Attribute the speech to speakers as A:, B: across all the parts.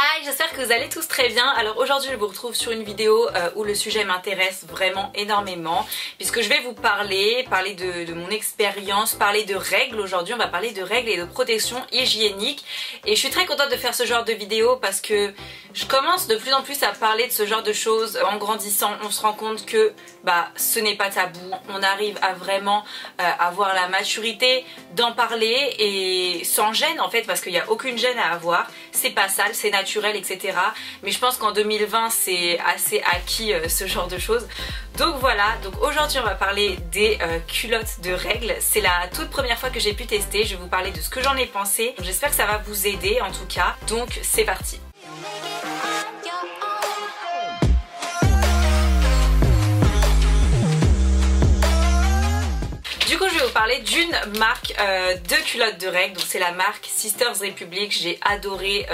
A: Hi, j'espère que vous allez tous très bien. Alors aujourd'hui je vous retrouve sur une vidéo où le sujet m'intéresse vraiment énormément, puisque je vais vous parler de mon expérience, parler de règles. Aujourd'hui on va parler de règles et de protection hygiénique, et je suis très contente de faire ce genre de vidéo parce que je commence de plus en plus à parler de ce genre de choses. En grandissant on se rend compte que ce n'est pas tabou, on arrive à vraiment avoir la maturité d'en parler et sans gêne en fait, parce qu'il n'y a aucune gêne à avoir, c'est pas sale, c'est naturel, etc. Mais je pense qu'en 2020 c'est assez acquis ce genre de choses. Donc voilà, donc aujourd'hui on va parler des culottes de règles. C'est la toute première fois que j'ai pu tester, je vais vous parler de ce que j'en ai pensé. J'espère que ça va vous aider en tout cas, donc c'est parti. Du coup je vais vous parler d'une marque de culottes de règles, donc c'est la marque Sisters Republic. J'ai adoré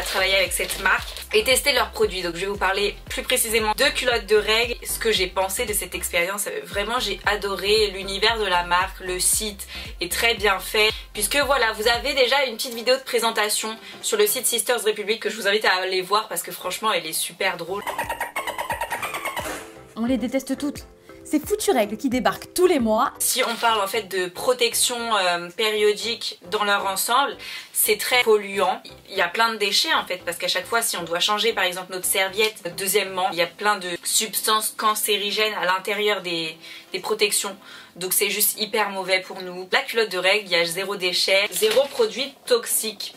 A: travailler avec cette marque et tester leurs produits. Donc je vais vous parler plus précisément de culottes de règles, ce que j'ai pensé de cette expérience. Vraiment j'ai adoré l'univers de la marque, le site est très bien fait, puisque voilà, vous avez déjà une petite vidéo de présentation sur le site Sisters Republic que je vous invite à aller voir parce que franchement elle est super drôle.
B: On les déteste toutes. Ces foutues règles qui débarquent tous les mois.
A: Si on parle en fait de protection périodique dans leur ensemble, c'est très polluant. Il y a plein de déchets en fait, parce qu'à chaque fois si on doit changer par exemple notre serviette, deuxièmement il y a plein de substances cancérigènes à l'intérieur des protections. Donc c'est juste hyper mauvais pour nous. La culotte de règles, il y a zéro déchet, zéro produit toxique,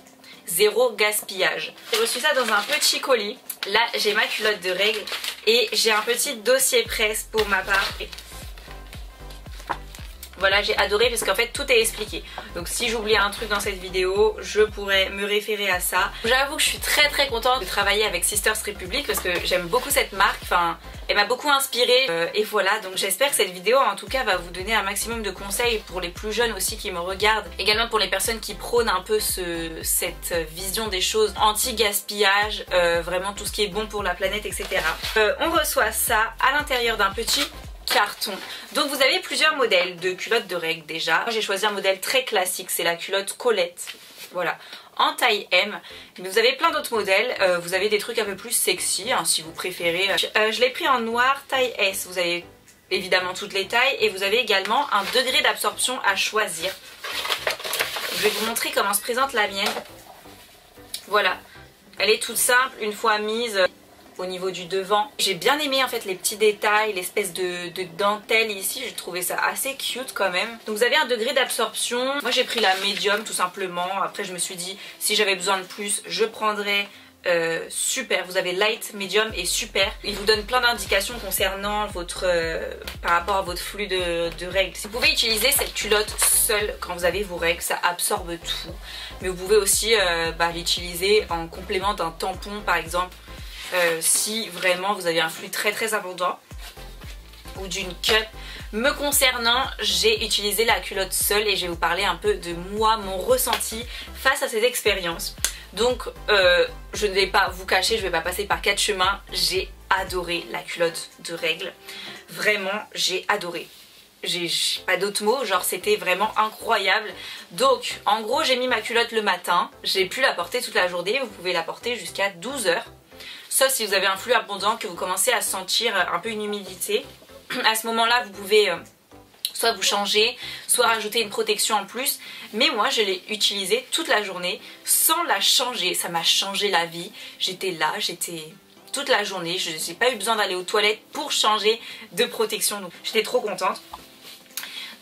A: zéro gaspillage. J'ai reçu ça dans un petit colis. Là j'ai ma culotte de règles et j'ai un petit dossier presse pour ma part. Voilà, j'ai adoré parce qu'en fait tout est expliqué. Donc si j'oubliais un truc dans cette vidéo, je pourrais me référer à ça. J'avoue que je suis très contente de travailler avec Sisters Republic parce que j'aime beaucoup cette marque. Enfin, elle m'a beaucoup inspirée et voilà, donc j'espère que cette vidéo en tout cas va vous donner un maximum de conseils pour les plus jeunes aussi qui me regardent. Également pour les personnes qui prônent un peu cette vision des choses anti-gaspillage, vraiment tout ce qui est bon pour la planète, etc. On reçoit ça à l'intérieur d'un petit carton. Donc vous avez plusieurs modèles de culottes de règles déjà. Moi j'ai choisi un modèle très classique, c'est la culotte Colette. Voilà, en taille M. Mais vous avez plein d'autres modèles, vous avez des trucs un peu plus sexy hein, si vous préférez. Je l'ai pris en noir taille S, vous avez évidemment toutes les tailles et vous avez également un degré d'absorption à choisir. Je vais vous montrer comment se présente la mienne. Voilà, elle est toute simple, une fois mise au niveau du devant. J'ai bien aimé en fait les petits détails, l'espèce de dentelle ici, j'ai trouvé ça assez cute quand même. Donc vous avez un degré d'absorption, moi j'ai pris la médium tout simplement, après je me suis dit si j'avais besoin de plus je prendrais super. Vous avez light, medium et super. Il vous donne plein d'indications concernant votre par rapport à votre flux de règles. Vous pouvez utiliser cette culotte seule quand vous avez vos règles, ça absorbe tout. Mais vous pouvez aussi l'utiliser en complément d'un tampon par exemple. Si vraiment vous avez un flux très abondant ou d'une cup. Me concernant, j'ai utilisé la culotte seule et je vais vous parler un peu de moi, mon ressenti face à cette expérience. Donc je ne vais pas vous cacher, je ne vais pas passer par 4 chemins. J'ai adoré la culotte de règles, vraiment j'ai adoré. J'ai pas d'autres mots, genre c'était vraiment incroyable. Donc en gros j'ai mis ma culotte le matin, j'ai pu la porter toute la journée, vous pouvez la porter jusqu'à 12 h. Sauf si vous avez un flux abondant, que vous commencez à sentir un peu une humidité. À ce moment-là, vous pouvez soit vous changer, soit rajouter une protection en plus. Mais moi, je l'ai utilisée toute la journée sans la changer. Ça m'a changé la vie. J'étais là, j'étais toute la journée. Je n'ai pas eu besoin d'aller aux toilettes pour changer de protection. Donc j'étais trop contente.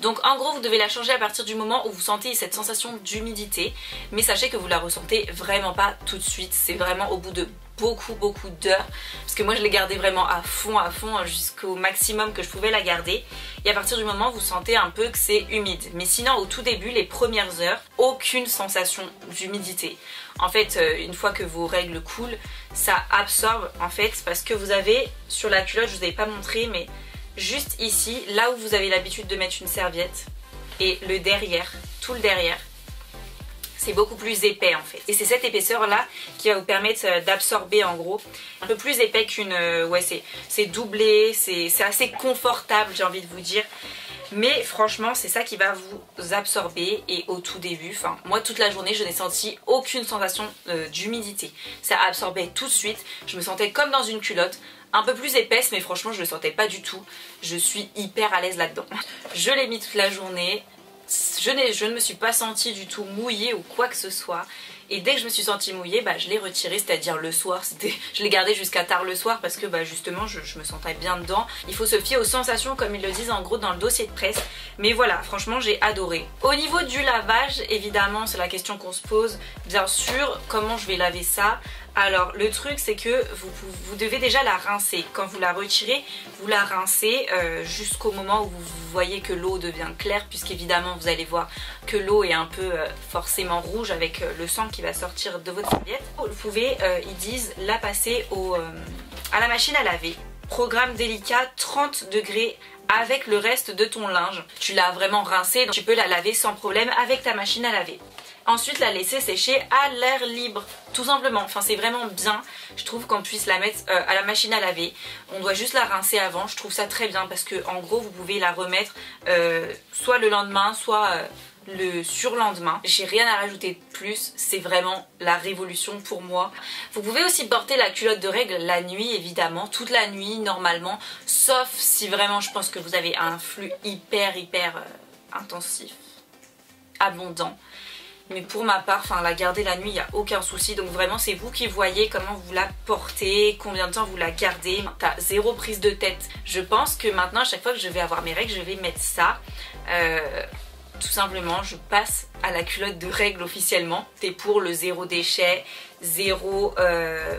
A: Donc en gros vous devez la changer à partir du moment où vous sentez cette sensation d'humidité. Mais sachez que vous la ressentez vraiment pas tout de suite. C'est vraiment au bout de beaucoup d'heures, parce que moi je l'ai gardée vraiment à fond jusqu'au maximum que je pouvais la garder, et à partir du moment où vous sentez un peu que c'est humide. Mais sinon au tout début, les premières heures, aucune sensation d'humidité. En fait une fois que vos règles coulent, ça absorbe en fait, parce que vous avez sur la culotte, je vous avais pas montré, mais juste ici, là où vous avez l'habitude de mettre une serviette, et le derrière, tout le derrière, c'est beaucoup plus épais en fait. Et c'est cette épaisseur là qui va vous permettre d'absorber en gros. Un peu plus épais qu'une... ouais, c'est doublé, c'est assez confortable, j'ai envie de vous dire. Mais franchement c'est ça qui va vous absorber. Et au tout début, enfin moi toute la journée je n'ai senti aucune sensation d'humidité. Ça absorbait tout de suite, je me sentais comme dans une culotte. Un peu plus épaisse mais franchement je le sentais pas du tout. Je suis hyper à l'aise là-dedans. Je l'ai mis toute la journée. Je ne me suis pas sentie du tout mouillée ou quoi que ce soit. Et dès que je me suis sentie mouillée, bah, je l'ai retiré, c'est-à-dire le soir. Je l'ai gardé jusqu'à tard le soir parce que bah, justement je me sentais bien dedans. Il faut se fier aux sensations comme ils le disent en gros dans le dossier de presse. Mais voilà, franchement j'ai adoré. Au niveau du lavage, évidemment c'est la question qu'on se pose. Bien sûr, comment je vais laver ça? Alors le truc c'est que vous devez déjà la rincer. Quand vous la retirez, vous la rincez jusqu'au moment où vous voyez que l'eau devient claire, puisqu'évidemment vous allez voir que l'eau est un peu forcément rouge avec le sang qui va sortir de votre serviette. Vous pouvez, ils disent, la passer à la machine à laver. Programme délicat 30 degrés avec le reste de ton linge. Tu l'as vraiment rincée, donc tu peux la laver sans problème avec ta machine à laver. Ensuite la laisser sécher à l'air libre, tout simplement. Enfin c'est vraiment bien, je trouve qu'on puisse la mettre à la machine à laver. On doit juste la rincer avant, je trouve ça très bien parce que en gros vous pouvez la remettre soit le lendemain, soit le surlendemain. J'ai rien à rajouter de plus, c'est vraiment la révolution pour moi. Vous pouvez aussi porter la culotte de règle la nuit évidemment, toute la nuit normalement, sauf si vraiment je pense que vous avez un flux hyper intensif, abondant. Mais pour ma part, enfin la garder la nuit, il n'y a aucun souci. Donc vraiment c'est vous qui voyez comment vous la portez, combien de temps vous la gardez. T'as zéro prise de tête. Je pense que maintenant à chaque fois que je vais avoir mes règles, je vais mettre ça. Tout simplement je passe à la culotte de règles officiellement. C'est pour le zéro déchet, zéro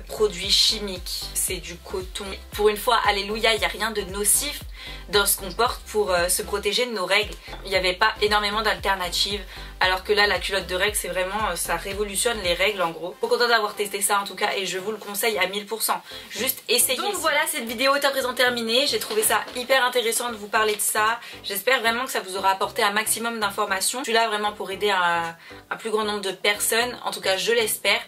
A: produit chimique. C'est du coton. Pour une fois, alléluia, il n'y a rien de nocif dans ce qu'on porte pour se protéger de nos règles. Il n'y avait pas énormément d'alternatives. Alors que là la culotte de règles c'est vraiment, ça révolutionne les règles en gros. Trop contente d'avoir testé ça en tout cas et je vous le conseille à 1000%. Juste essayez. Donc voilà, cette vidéo est à présent terminée. J'ai trouvé ça hyper intéressant de vous parler de ça. J'espère vraiment que ça vous aura apporté un maximum d'informations. Je suis là vraiment pour aider un plus grand nombre de personnes, en tout cas je l'espère.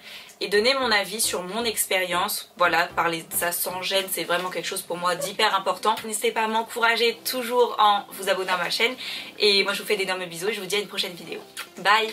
A: Et donner mon avis sur mon expérience. Voilà, parler de ça sans gêne, c'est vraiment quelque chose pour moi d'hyper important. N'hésitez pas à m'encourager toujours en vous abonnant à ma chaîne. Et moi je vous fais d'énormes bisous et je vous dis à une prochaine vidéo. Bye!